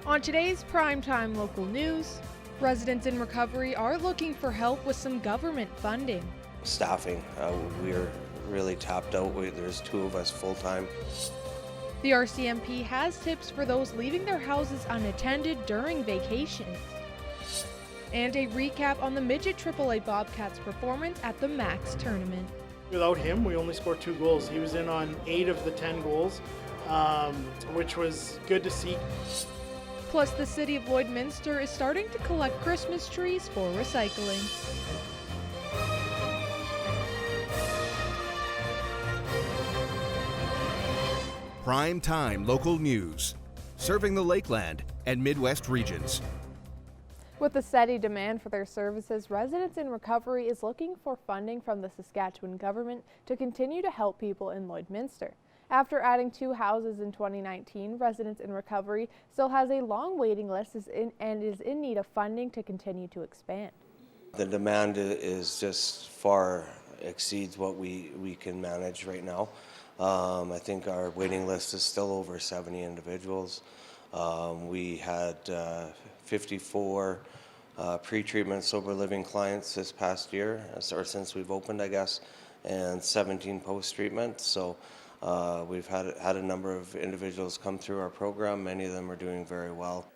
On today's primetime local news, residents in recovery are looking for help with some government funding. Staffing, we're really tapped out. There's 2 of us full-time. The RCMP has tips for those leaving their houses unattended during vacations. And a recap on the Midget AAA Bobcats performance at the Max tournament. Without him, we only scored 2 goals. He was in on 8 of the 10 goals, which was good to see. Plus, the city of Lloydminster is starting to collect Christmas trees for recycling. Prime time local news, serving the Lakeland and Midwest regions. With the steady demand for their services, Residents in Recovery is looking for funding from the Saskatchewan government to continue to help people in Lloydminster. After adding 2 houses in 2019, Residents in Recovery still has a long waiting list and is in need of funding to continue to expand. The demand is just far exceeds what we can manage right now. I think our waiting list is still over 70 individuals. We had 54 pre-treatment sober living clients this past year, or since we've opened, I guess, and 17 post-treatment. So we've had a number of individuals come through our program. Many of them are doing very well.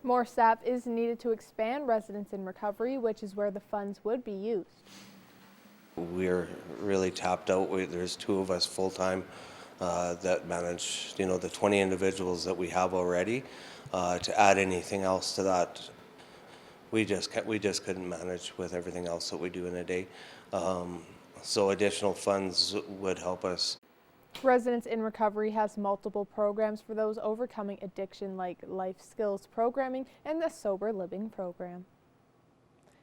More staff is needed to expand Residents in Recovery, which is where the funds would be used. We're really tapped out. There's 2 of us full-time that manage, the 20 individuals that we have already. To add anything else to that, we just couldn't manage with everything else that we do in a day. So additional funds would help us. Residents in Recovery has multiple programs for those overcoming addiction, like life skills programming and the sober living program.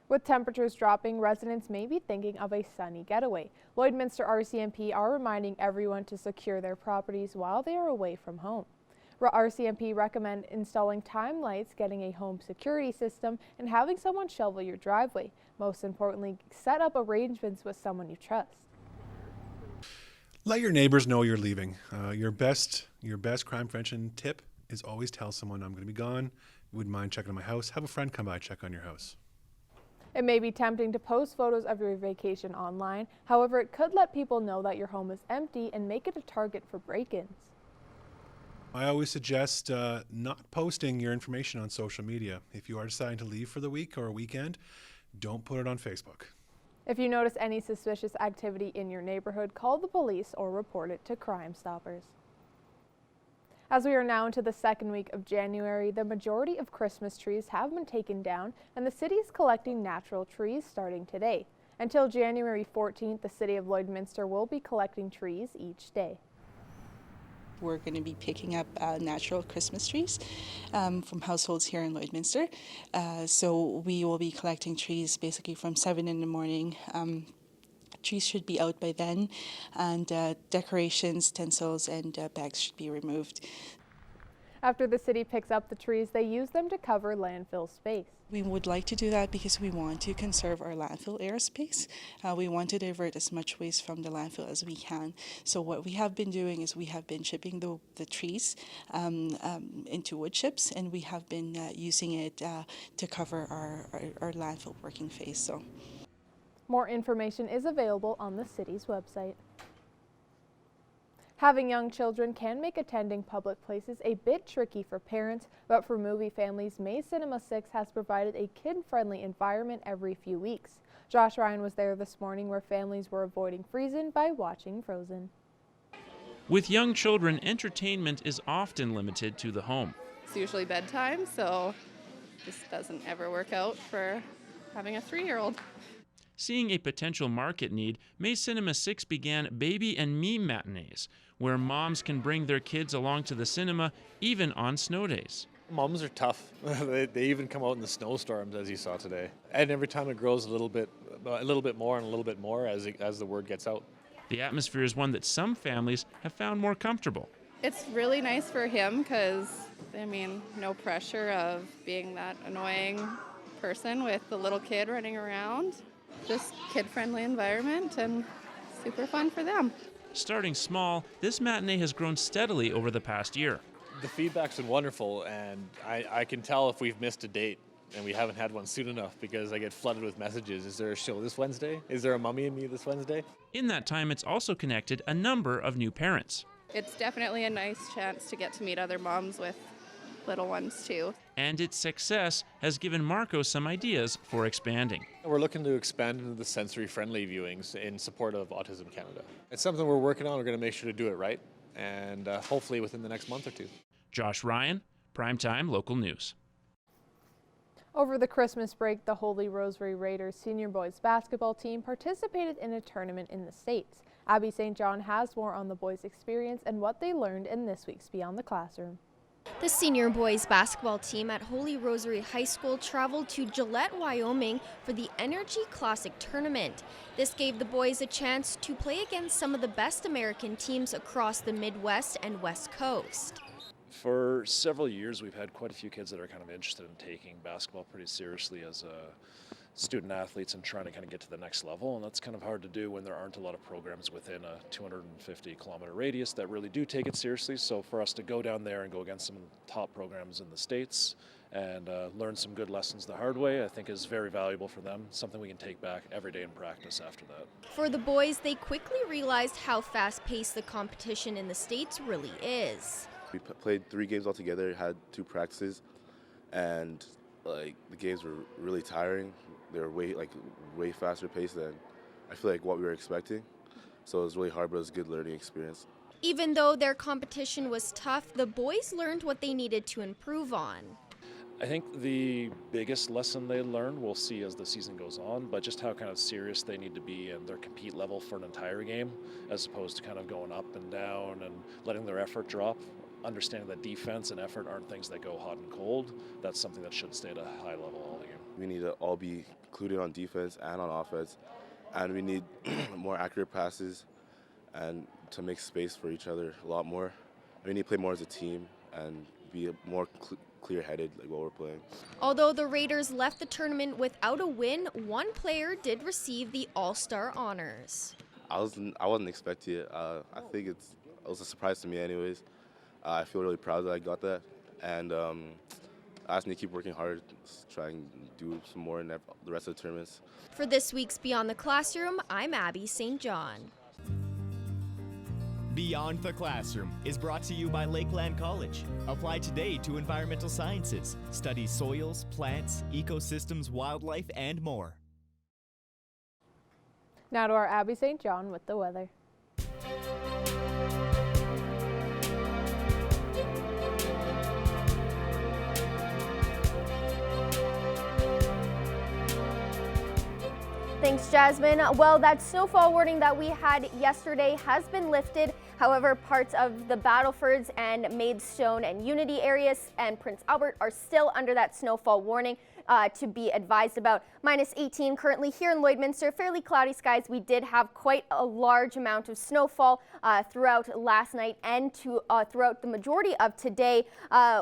With temperatures dropping, residents may be thinking of a sunny getaway. Lloydminster RCMP are reminding everyone to secure their properties while they are away from home. RCMP recommend installing time lights, getting a home security system, and having someone shovel your driveway. Most importantly, set up arrangements with someone you trust. Let your neighbors know you're leaving. Your best crime prevention tip is always tell someone, I'm going to be gone. You wouldn't mind checking on my house. Have a friend come by, check on your house. It may be tempting to post photos of your vacation online. However, it could let people know that your home is empty and make it a target for break-ins. I always suggest not posting your information on social media. If you are deciding to leave for the week or a weekend, don't put it on Facebook. If you notice any suspicious activity in your neighborhood, call the police or report it to Crime Stoppers. As we are now into the second week of January, the majority of Christmas trees have been taken down, and the city is collecting natural trees starting today. Until January 14th, the city of Lloydminster will be collecting trees each day. We're going to be picking up natural Christmas trees from households here in Lloydminster. So we will be collecting trees basically from 7 in the morning. Trees should be out by then, and decorations, tinsels, and bags should be removed. After the city picks up the trees, they use them to cover landfill space. We would like to do that because we want to conserve our landfill airspace. We want to divert as much waste from the landfill as we can. So what we have been doing is we have been chipping the trees into wood chips, and we have been using it to cover our landfill working phase. So. More information is available on the city's website. Having young children can make attending public places a bit tricky for parents, but for movie families, May Cinema 6 has provided a kid-friendly environment every few weeks. Josh Ryan was there this morning where families were avoiding freezing by watching Frozen. With young children, entertainment is often limited to the home. It's usually bedtime, so this doesn't ever work out for having a 3-year-old. Seeing a potential market need, May Cinema 6 began Baby and Me matinees, where moms can bring their kids along to the cinema even on snow days. Moms are tough. They even come out in the snowstorms, as you saw today. And every time it grows a little bit more and a little bit more as the word gets out. The atmosphere is one that some families have found more comfortable. It's really nice for him because, no pressure of being that annoying person with the little kid running around. Just kid-friendly environment and super fun for them. Starting small, this matinee has grown steadily over the past year. The feedback's been wonderful, and I can tell if we've missed a date and we haven't had one soon enough because I get flooded with messages. Is there a show this Wednesday? Is there a Mummy and Me this Wednesday? In that time, it's also connected a number of new parents. It's definitely a nice chance to get to meet other moms with little ones too. And its success has given Marco some ideas for expanding. We're looking to expand into the sensory-friendly viewings in support of Autism Canada. It's something we're working on. We're going to make sure to do it right, and hopefully within the next month or two. Josh Ryan, Primetime Local News. Over the Christmas break, the Holy Rosary Raiders senior boys basketball team participated in a tournament in the States. Abby St. John has more on the boys' experience and what they learned in this week's Beyond the Classroom. The senior boys basketball team at Holy Rosary High School traveled to Gillette, Wyoming for the Energy Classic tournament. This gave the boys a chance to play against some of the best American teams across the Midwest and West Coast. For several years, we've had quite a few kids that are kind of interested in taking basketball pretty seriously as student athletes and trying to kind of get to the next level, and that's kind of hard to do when there aren't a lot of programs within a 250-kilometer radius that really do take it seriously. So for us to go down there and go against some of the top programs in the States and learn some good lessons the hard way, I think is very valuable for them, something we can take back every day in practice after that. For the boys, they quickly realized how fast-paced the competition in the States really is. We played 3 games altogether, had 2 practices, and the games were really tiring. They were way faster paced than I feel like what we were expecting. So it was really hard, but it was a good learning experience. Even though their competition was tough, the boys learned what they needed to improve on. I think the biggest lesson they learn we'll see as the season goes on, but just how kind of serious they need to be in their compete level for an entire game, as opposed to kind of going up and down and letting their effort drop. Understanding that defense and effort aren't things that go hot and cold. That's something that should stay at a high level all year. We need to all be included on defense and on offense, and we need more accurate passes and to make space for each other a lot more. We need to play more as a team and be more clear-headed like while we're playing. Although the Raiders left the tournament without a win, one player did receive the All-Star honors. I wasn't expecting it. I think it was a surprise to me anyways. I feel really proud that I got that, and I just need to keep working hard, try and do some more in the rest of the tournaments. For this week's Beyond the Classroom, I'm Abby St. John. Beyond the Classroom is brought to you by Lakeland College. Apply today to environmental sciences. Study soils, plants, ecosystems, wildlife, and more. Now to our Abby St. John with the weather. Thanks, Jasmine. Well, that snowfall warning that we had yesterday has been lifted. However, parts of the Battlefords and Maidstone and Unity areas and Prince Albert are still under that snowfall warning to be advised about. -18 currently here in Lloydminster. Fairly cloudy skies. We did have quite a large amount of snowfall throughout last night and throughout the majority of today.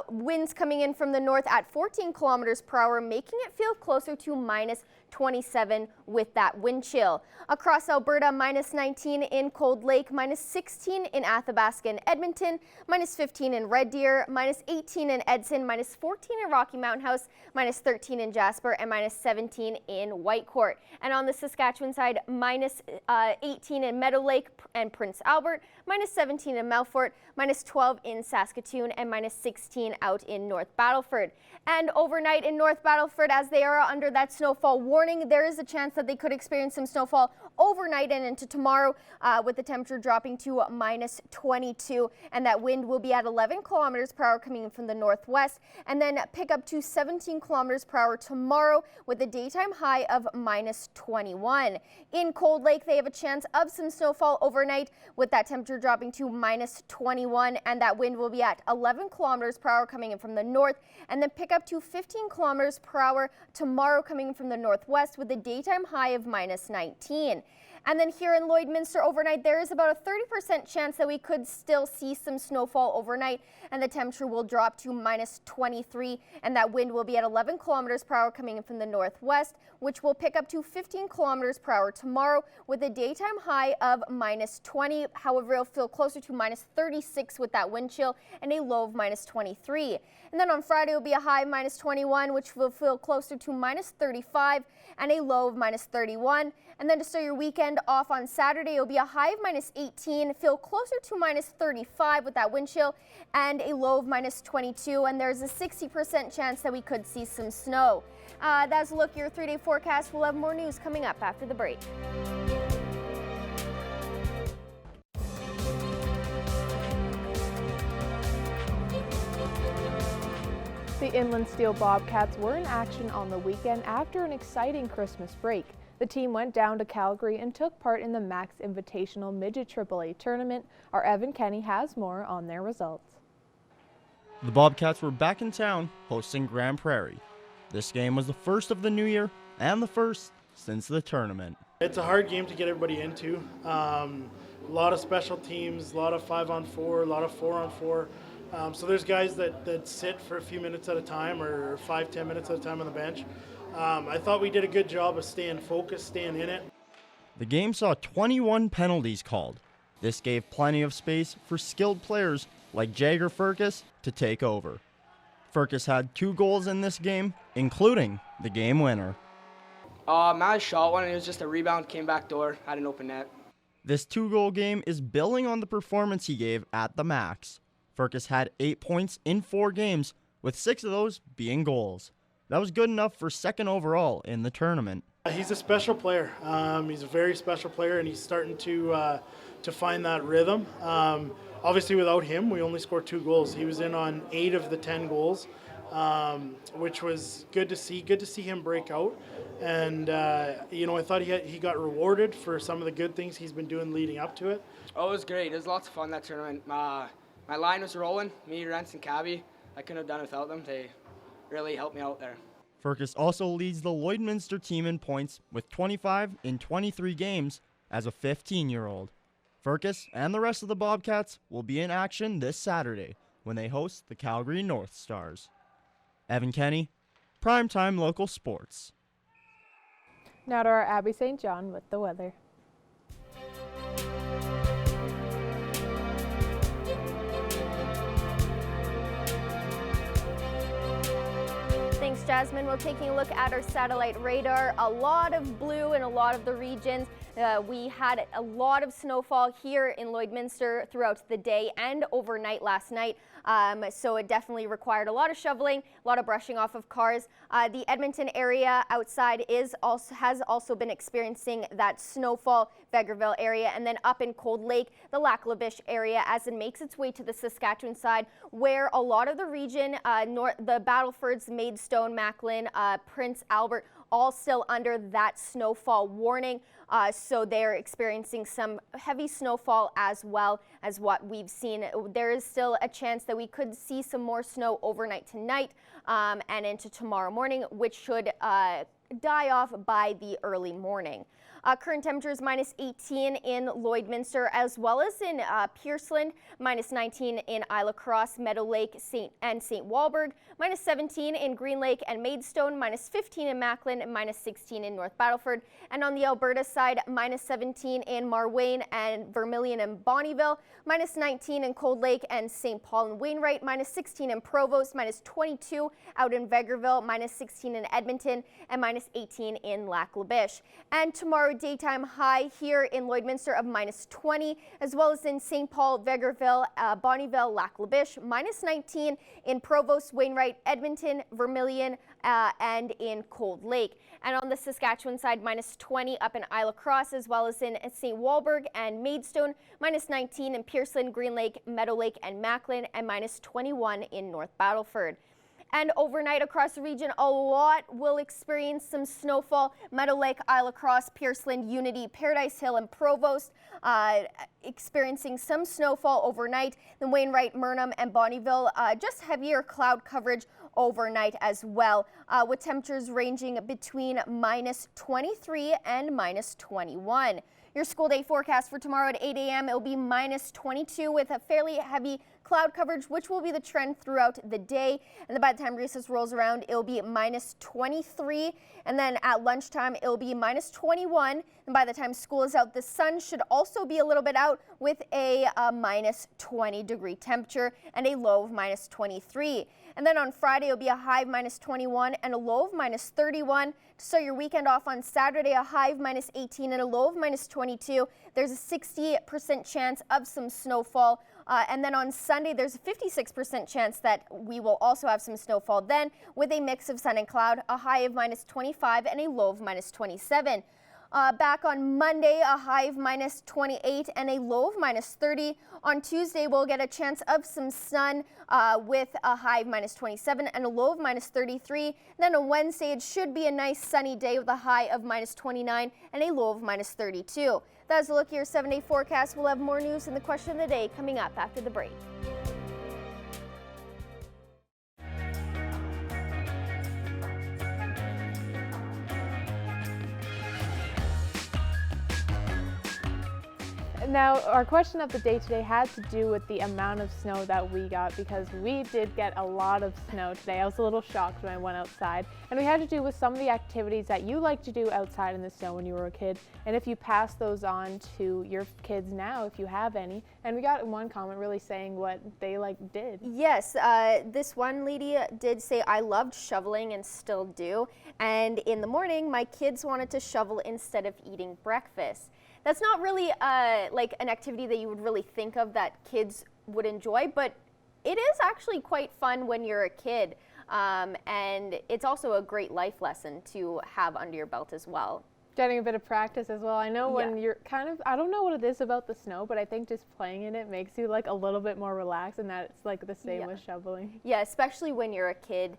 Winds coming in from the north at 14 kilometers per hour, making it feel closer to -27 with that wind chill. Across Alberta, -19 in Cold Lake, -16 in Athabasca and Edmonton, -15 in Red Deer, -18 in Edson, -14 in Rocky Mountain House, -13 in Jasper, and -17 in Whitecourt. And on the Saskatchewan side, -18 in Meadow Lake and Prince Albert, -17 in Melfort, -12 in Saskatoon, and -16 out in North Battleford. And overnight in North Battleford, as they are under that snowfall warning, there is a chance that they could experience some snowfall overnight and into tomorrow, with the temperature dropping to -22, and that wind will be at 11 kilometers per hour coming in from the northwest, and then pick up to 17 kilometers per hour tomorrow with a daytime high of -21. In Cold Lake, they have a chance of some snowfall overnight with that temperature dropping to -21, and that wind will be at 11 kilometers per hour coming in from the north, and then pick up to 15 kilometers per hour tomorrow coming in from the northwest with a daytime high of -19. And then here in Lloydminster overnight, there is about a 30% chance that we could still see some snowfall overnight, and the temperature will drop to -23, and that wind will be at 11 kilometers per hour coming in from the northwest, which will pick up to 15 kilometers per hour tomorrow with a daytime high of -20. However, it'll feel closer to -36 with that wind chill and a low of -23. And then on Friday, it will be a high of -21, which will feel closer to -35 and a low of -31. And then to start your weekend off on Saturday, it'll be a high of -18, feel closer to -35 with that wind chill and a low of -22. And there's a 60% chance that we could see some snow. That's a look at your 3-day forecast. We'll have more news coming up after the break. The Inland Steel Bobcats were in action on the weekend after an exciting Christmas break. The team went down to Calgary and took part in the Max Invitational Midget AAA tournament. Our Evan Kenny has more on their results. The Bobcats were back in town hosting Grand Prairie. This game was the first of the new year and the first since the tournament. It's a hard game to get everybody into. A lot of special teams, a lot of 5-on-4, a lot of 4-on-4. So there's guys that sit for a few minutes at a time or 5-10 minutes at a time on the bench. I thought we did a good job of staying focused, staying in it. The game saw 21 penalties called. This gave plenty of space for skilled players like Jagger Furcus to take over. Furcus had 2 goals in this game, including the game winner. Matt shot one and it was just a rebound, came back door, had an open net. This 2-goal game is building on the performance he gave at the Max. Furcus had 8 points in 4 games, with 6 of those being goals. That was good enough for second overall in the tournament. He's a special player. He's a very special player, and he's starting to find that rhythm. Obviously, without him, we only scored 2 goals. He was in on 8 of the 10 goals, which was good to see. Good to see him break out. And, I thought he got rewarded for some of the good things he's been doing leading up to it. Oh, it was great. It was lots of fun, that tournament. My line was rolling. Me, Rents, and Cabby. I couldn't have done it without them. They really helped me out there. Furcus also leads the Lloydminster team in points with 25 in 23 games as a 15-year-old. Furcus and the rest of the Bobcats will be in action this Saturday when they host the Calgary North Stars. Evan Kenny, Primetime Local Sports. Now to our Abby St. John with the weather. Thanks, Jasmine. We're taking a look at our satellite radar. A lot of blue in a lot of the regions. We had a lot of snowfall here in Lloydminster throughout the day and overnight last night. So it definitely required a lot of shoveling, a lot of brushing off of cars. The Edmonton area outside has also been experiencing that snowfall, Vegreville area, and then up in Cold Lake, the Lac La Biche area, as it makes its way to the Saskatchewan side, where a lot of the region, the Battlefords, Maidstone, Macklin, Prince Albert, all still under that snowfall warning. So they're experiencing some heavy snowfall as well as what we've seen. There is still a chance that we could see some more snow overnight tonight and into tomorrow morning, which should die off by the early morning. Current temperatures -18 in Lloydminster as well as in Pierceland, -19 in Isla Cross, Meadow Lake, St. Walburg, -17 in Green Lake and Maidstone, -15 in Macklin, and -16 in North Battleford. And on the Alberta side, -17 in Marwayne and Vermilion and Bonnyville, -19 in Cold Lake and St. Paul and Wainwright, -16 in Provost, -22 out in Vegreville, -16 in Edmonton, and -18 in Lac La Biche. And tomorrow, daytime high here in Lloydminster of -20, as well as in St. Paul, Vegreville, Bonnyville, Lac La Biche, -19 in Provost, Wainwright, Edmonton, Vermilion, and in Cold Lake. And on the Saskatchewan side, -20 up in Isla Cross, as well as in St. Walburg and Maidstone, -19 in Pierceland, Green Lake, Meadow Lake, and Macklin, and -21 in North Battleford. And overnight across the region, a lot will experience some snowfall. Meadow Lake, Isla Cross, Pierceland, Unity, Paradise Hill, and Provost experiencing some snowfall overnight. Then Wainwright, Murnum, and Bonnyville, just heavier cloud coverage overnight as well, with temperatures ranging between -23 and -21. Your school day forecast for tomorrow at 8 a.m. It'll be minus 22 with a fairly heavy cloud coverage, which will be the trend throughout the day. And then by the time recess rolls around, it'll be minus 23. And then at lunchtime, it'll be minus 21. And by the time school is out, the sun should also be a little bit out with a minus 20 degree temperature and a low of minus 23. And then on Friday, it'll be a high of minus 21 and a low of minus 31. To start your weekend off on Saturday, a high of minus 18 and a low of minus 22. There's a 60% chance of some snowfall. And then on Sunday, there's a 56% chance that we will also have some snowfall then with a mix of sun and cloud, a high of minus 25 and a low of minus 27. Back on Monday, a high of minus 28 and a low of minus 30. On Tuesday, we'll get a chance of some sun with a high of minus 27 and a low of minus 33. Then on Wednesday, it should be a nice sunny day with a high of minus 29 and a low of minus 32. That's a look at your 7-day forecast. We'll have more news in the question of the day coming up after the break. Now, our question of the day today had to do with the amount of snow that we got, because we did get a lot of snow today. I was a little shocked when I went outside, and we had to do with some of the activities that you like to do outside in the snow when you were a kid, and if you pass those on to your kids now, if you have any. And we got one comment really saying what they did. Yes, this one lady did say, I loved shoveling and still do, and in the morning my kids wanted to shovel instead of eating breakfast. That's not really like an activity that you would really think of that kids would enjoy, but it is actually quite fun when you're a kid. And it's also a great life lesson to have under your belt as well. Getting a bit of practice as well. I know when you're I don't know what it is about the snow, but I think just playing in it makes you a little bit more relaxed, and that it's the same with shoveling. Yeah, especially when you're a kid.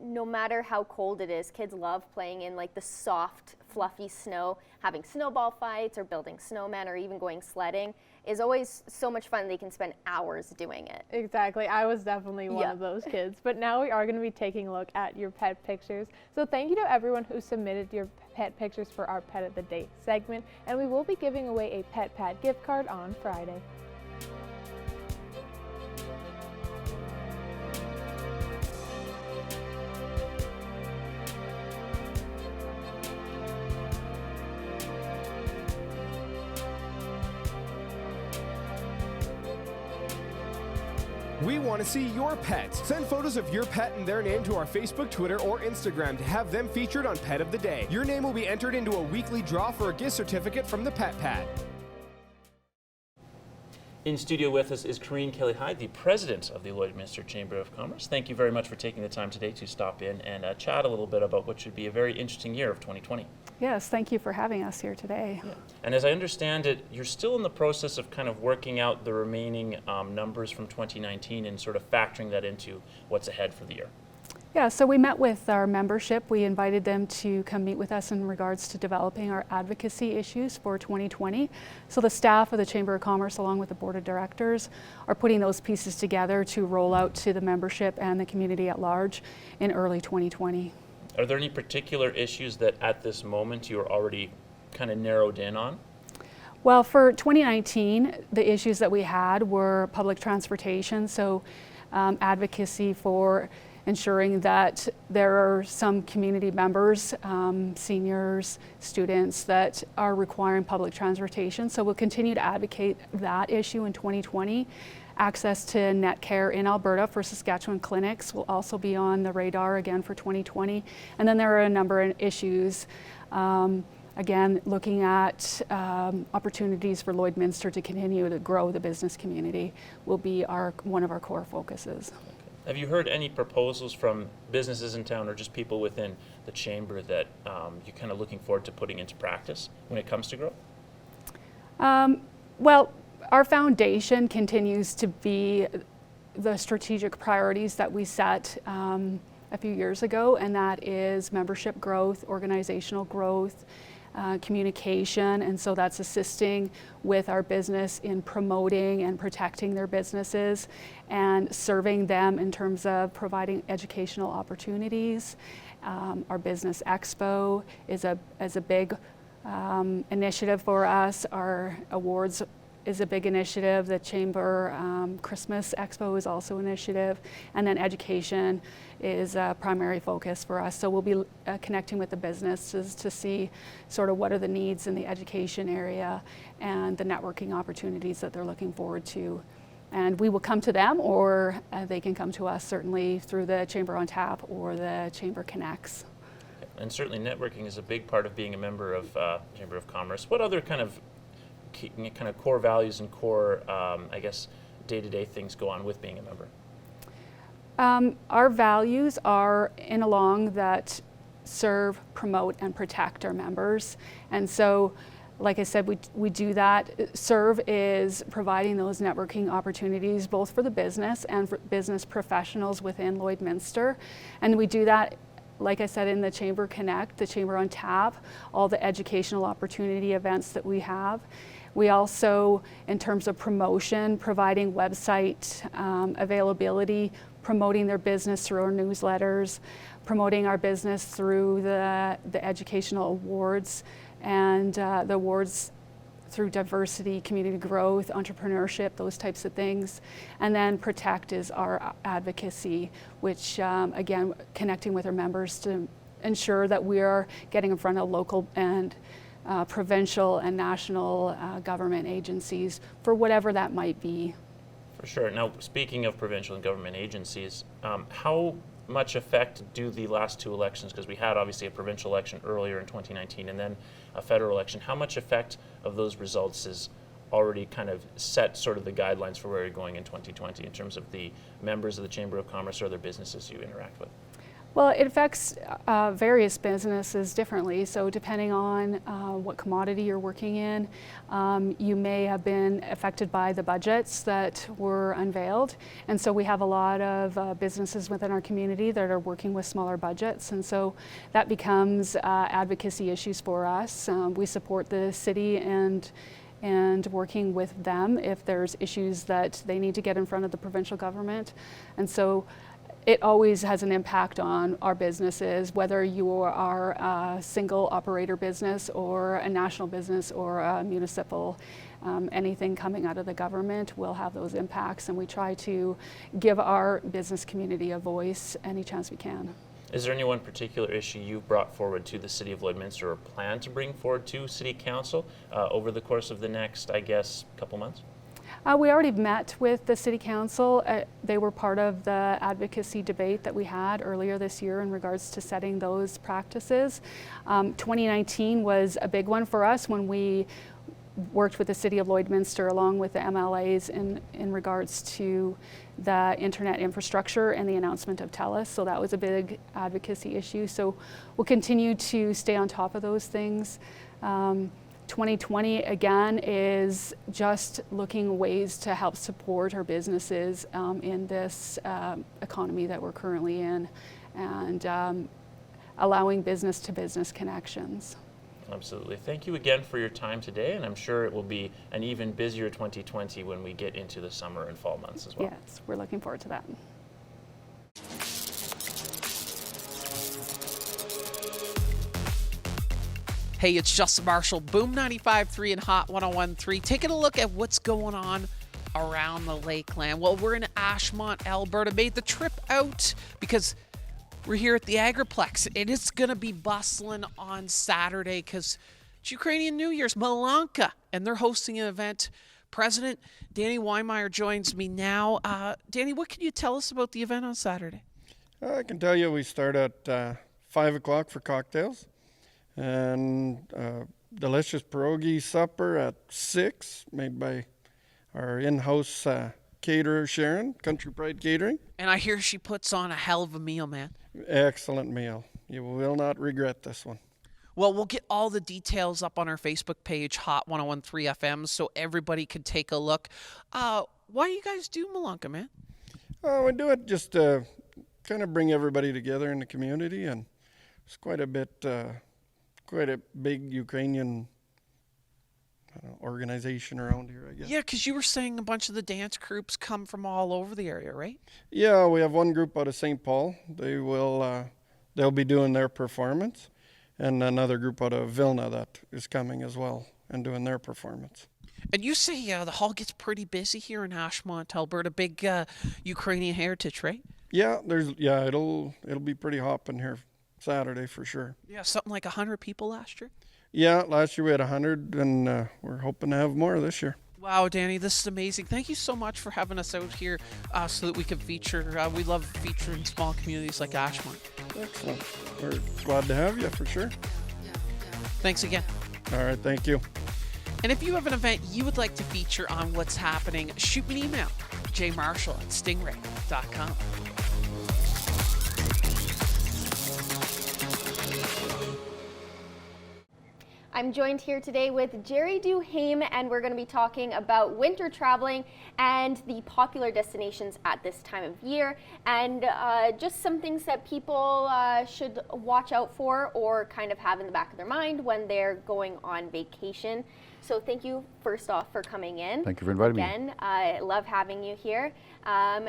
No matter how cold it is, kids love playing in the soft, fluffy snow. Having snowball fights or building snowmen or even going sledding is always so much fun. They can spend hours doing it. Exactly. I was definitely one of those kids. But now we are going to be taking a look at your pet pictures. So thank you to everyone who submitted your pet pictures for our Pet of the Day segment. And we will be giving away a Pet Pat gift card on Friday. We want to see your pet. Send photos of your pet and their name to our Facebook, Twitter, or Instagram to have them featured on Pet of the Day. Your name will be entered into a weekly draw for a gift certificate from the Pet Pad. In studio with us is Corrine Kelly-Hyde, the president of the Lloydminster Chamber of Commerce. Thank you very much for taking the time today to stop in and chat a little bit about what should be a very interesting year of 2020. Yes, thank you for having us here today. Yeah. And as I understand it, you're still in the process of kind of working out the remaining numbers from 2019 and sort of factoring that into what's ahead for the year. Yeah, so we met with our membership. We invited them to come meet with us in regards to developing our advocacy issues for 2020. So the staff of the Chamber of Commerce, along with the Board of Directors, are putting those pieces together to roll out to the membership and the community at large in early 2020. Are there any particular issues that at this moment you're already kind of narrowed in on? Well, for 2019, the issues that we had were public transportation, so advocacy for ensuring that there are some community members, seniors, students that are requiring public transportation. So we'll continue to advocate that issue in 2020. Access to net care in Alberta for Saskatchewan clinics will also be on the radar again for 2020. And then there are a number of issues, again, looking at opportunities for Lloydminster to continue to grow the business community will be one of our core focuses. Have you heard any proposals from businesses in town or just people within the chamber that you're kind of looking forward to putting into practice when it comes to growth? Well, our foundation continues to be the strategic priorities that we set a few years ago, and that is membership growth, organizational growth, communication, and so that's assisting with our business in promoting and protecting their businesses and serving them in terms of providing educational opportunities. Our business expo is a big initiative for us. Our awards is a big initiative. The Chamber Christmas Expo is also an initiative. And then education is a primary focus for us. So we'll be connecting with the businesses to see sort of what are the needs in the education area and the networking opportunities that they're looking forward to. And we will come to them, or they can come to us, certainly through the Chamber on Tap or the Chamber Connects. And certainly networking is a big part of being a member of Chamber of Commerce. What other kind of core values and core, I guess, day-to-day things go on with being a member? Our values are in along that serve, promote, and protect our members. And so, like I said, we do that. Serve is providing those networking opportunities both for the business and for business professionals within Lloydminster. And we do that, like I said, in the Chamber Connect, the Chamber on Tap, all the educational opportunity events that we have. We also, in terms of promotion, providing website availability, promoting their business through our newsletters, promoting our business through the educational awards, and the awards through diversity, community growth, entrepreneurship, those types of things. And then Protect is our advocacy, which again, connecting with our members to ensure that we are getting in front of local and provincial and national government agencies for whatever that might be. For sure. Now, speaking of provincial and government agencies, how much effect do the last two elections, because we had obviously a provincial election earlier in 2019 and then a federal election, how much effect of those results is already kind of set sort of the guidelines for where you're going in 2020 in terms of the members of the Chamber of Commerce or other businesses you interact with? Well, it affects various businesses differently. So depending on what commodity you're working in, you may have been affected by the budgets that were unveiled. And so we have a lot of businesses within our community that are working with smaller budgets. And so that becomes advocacy issues for us. We support the city and working with them if there's issues that they need to get in front of the provincial government. And so it always has an impact on our businesses, whether you are a single operator business or a national business or a municipal. Anything coming out of the government will have those impacts, and we try to give our business community a voice any chance we can. Is there any one particular issue you've brought forward to the City of Lloydminster or plan to bring forward to City Council over the course of the next, I guess, couple months? We already met with the City Council. They were part of the advocacy debate that we had earlier this year in regards to setting those practices. 2019 was a big one for us when we worked with the City of Lloydminster along with the MLAs in regards to the internet infrastructure and the announcement of TELUS. So that was a big advocacy issue. So we'll continue to stay on top of those things. 2020 again is just looking ways to help support our businesses in this economy that we're currently in, and allowing business to business connections. Absolutely. Thank you again for your time today, and I'm sure it will be an even busier 2020 when we get into the summer and fall months as well. Yes, we're looking forward to that. Hey, it's Justin Marshall, Boom 95.3 and Hot 101.3, taking a look at what's going on around the Lakeland. Well, we're in Ashmont, Alberta. Made the trip out because we're here at the Agriplex. It is going to be bustling on Saturday because it's Ukrainian New Year's, Malanka, and they're hosting an event. President Danny Weimeyer joins me now. Danny, what can you tell us about the event on Saturday? I can tell you we start at 5 o'clock for cocktails. And delicious pierogi supper at 6, made by our in-house caterer, Sharon, Country Pride Catering. And I hear she puts on a hell of a meal, man. Excellent meal. You will not regret this one. Well, we'll get all the details up on our Facebook page, Hot 101.3 FM, so everybody can take a look. Why do you guys do Malanka, man? We do it just to kind of bring everybody together in the community, and it's quite a bit... quite a big Ukrainian organization around here, I guess. Yeah, because you were saying a bunch of the dance groups come from all over the area, right? Yeah, we have one group out of St. Paul. They'll be doing their performance. and another group out of Vilna that is coming as well and doing their performance. And you say the hall gets pretty busy here in Ashmont, Alberta. Big Ukrainian heritage, right? Yeah, it'll be pretty hopping here Saturday for sure. Yeah, something like 100 people last year. Yeah, last year we had 100, and we're hoping to have more this year. Wow, Danny, this is amazing. Thank you so much for having us out here so that we can feature. We love featuring small communities like Ashmont. Excellent. We're glad to have you for sure. Thanks again. All right, thank you. And if you have an event you would like to feature on What's Happening, shoot me an email, jmarshall@stingray.com. I'm joined here today with Jerry Duhame, and we're going to be talking about winter traveling and the popular destinations at this time of year, and just some things that people should watch out for or kind of have in the back of their mind when they're going on vacation. So thank you, first off, for coming in. Thank you for inviting me. Again, I love having you here.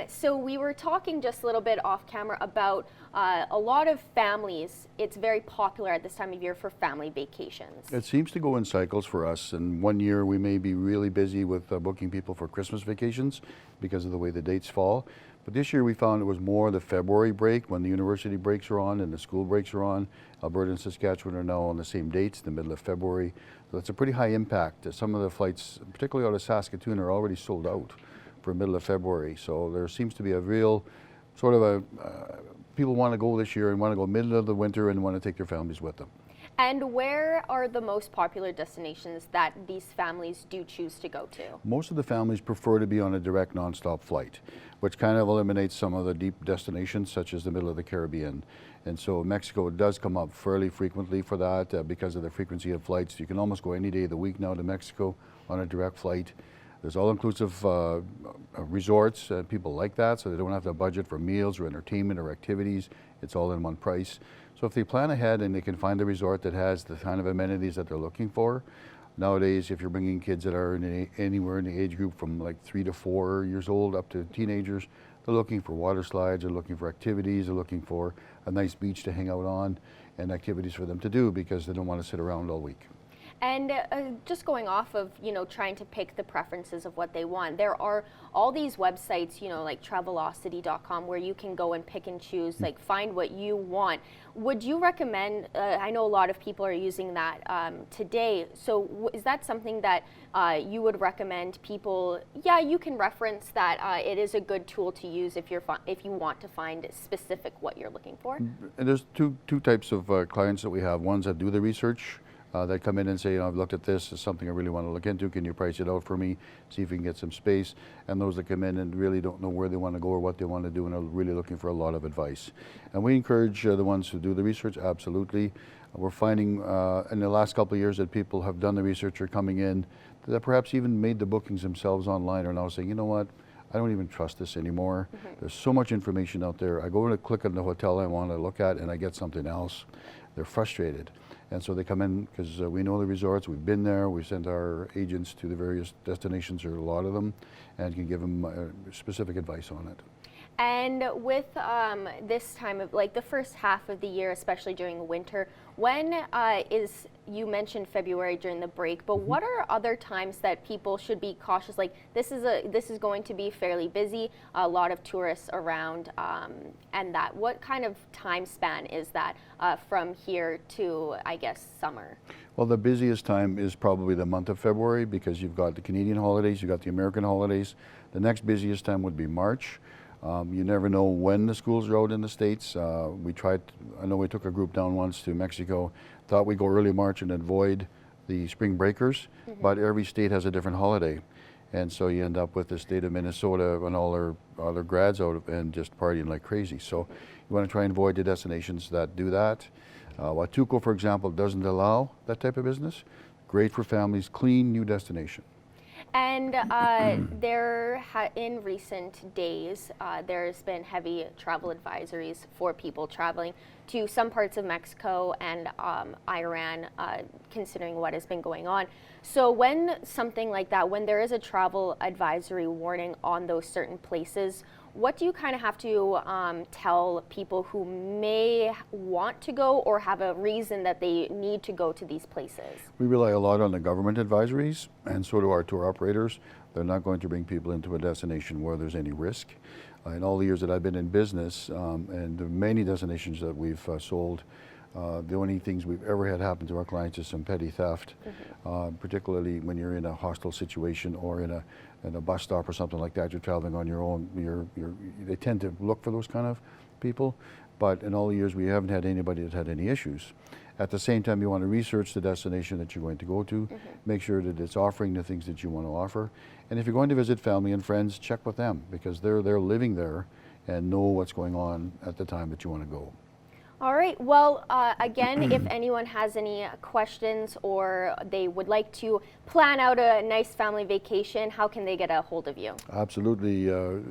So we were talking just a little bit off camera about a lot of families. It's very popular at this time of year for family vacations. It seems to go in cycles for us, and one year we may be really busy with booking people for Christmas vacations because of the way the dates fall. But this year we found it was more the February break when the university breaks are on and the school breaks are on. Alberta and Saskatchewan are now on the same dates, the middle of February. So it's a pretty high impact. Some of the flights, particularly out of Saskatoon, are already sold out for middle of February. So there seems to be a real sort of people want to go this year and want to go middle of the winter and want to take their families with them. And where are the most popular destinations that these families do choose to go to? Most of the families prefer to be on a direct nonstop flight, which kind of eliminates some of the deep destinations such as the middle of the Caribbean. And so Mexico does come up fairly frequently for that because of the frequency of flights. You can almost go any day of the week now to Mexico on a direct flight. There's all-inclusive resorts, people like that, so they don't have to budget for meals or entertainment or activities. It's all in one price. So if they plan ahead and they can find a resort that has the kind of amenities that they're looking for, nowadays if you're bringing kids that are anywhere in the age group from like 3 to 4 years old up to teenagers, they're looking for water slides, they're looking for activities, they're looking for a nice beach to hang out on and activities for them to do because they don't want to sit around all week. And just going off of, trying to pick the preferences of what they want, there are all these websites, like Travelocity.com, where you can go and pick and choose, like find what you want. Would you recommend, I know a lot of people are using that today, so is that something that you would recommend people, you can reference that it is a good tool to use if you want to find specific what you're looking for? And there's two types of clients that we have. Ones that do the research, that come in and say, I've looked at this, it's something I really want to look into, can you price it out for me, see if we can get some space, and those that come in and really don't know where they want to go or what they want to do and are really looking for a lot of advice. And we encourage the ones who do the research, absolutely. We're finding in the last couple of years that people have done the research or coming in that perhaps even made the bookings themselves online are now saying, you know what, I don't even trust this anymore. There's so much information out there. I go and click on the hotel I want to look at and I get something else. They're frustrated. And so they come in because we know the resorts, we've been there, we've sent our agents to the various destinations, or a lot of them, and can give them specific advice on it. And with this time of, like the first half of the year, especially during the winter, when you mentioned February during the break, but what are other times that people should be cautious? Like this is going to be fairly busy, a lot of tourists around, and that. What kind of time span is that from here to, I guess, summer? Well, the busiest time is probably the month of February because you've got the Canadian holidays, you've got the American holidays. The next busiest time would be March. You never know when the schools are out in the States. I know we took a group down once to Mexico, thought we'd go early March and avoid the spring breakers, but every state has a different holiday. And so you end up with the state of Minnesota and all their grads out and just partying like crazy. So you want to try and avoid the destinations that do that. Watuco, for example, doesn't allow that type of business. Great for families, clean, new destination. And in recent days, there's been heavy travel advisories for people traveling to some parts of Mexico and Iran, considering what has been going on. So when something like that, when there is a travel advisory warning on those certain places, what do you kind of have to tell people who may want to go or have a reason that they need to go to these places? We rely a lot on the government advisories, and so do our tour operators. They're not going to bring people into a destination where there's any risk. In all the years that I've been in business, and the many destinations that we've sold, the only things we've ever had happen to our clients is some petty theft, particularly when you're in a hostile situation or in a bus stop or something like that. You're traveling on your own. They tend to look for those kind of people, but in all the years we haven't had anybody that had any issues. At the same time, you want to research the destination that you're going to go to, make sure that it's offering the things that you want to offer. And if you're going to visit family and friends, check with them, because they're living there and know what's going on at the time that you want to go. All right. Well, again, if anyone has any questions or they would like to plan out a nice family vacation, how can they get a hold of you? Absolutely.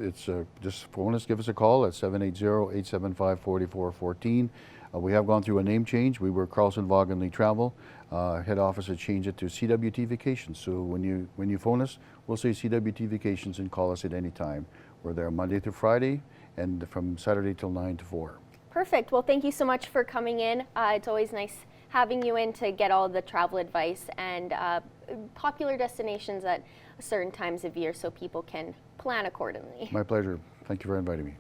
It's just phone us, give us a call at 780-875-4414. We have gone through a name change. We were Carlson Vaughan Lee Travel. Head office had changed it to CWT Vacations. So when you phone us, we'll say CWT Vacations and call us at any time. We're there Monday through Friday and from Saturday till 9 to 4. Perfect. Well, thank you so much for coming in. It's always nice having you in to get all the travel advice and popular destinations at certain times of year so people can plan accordingly. My pleasure. Thank you for inviting me.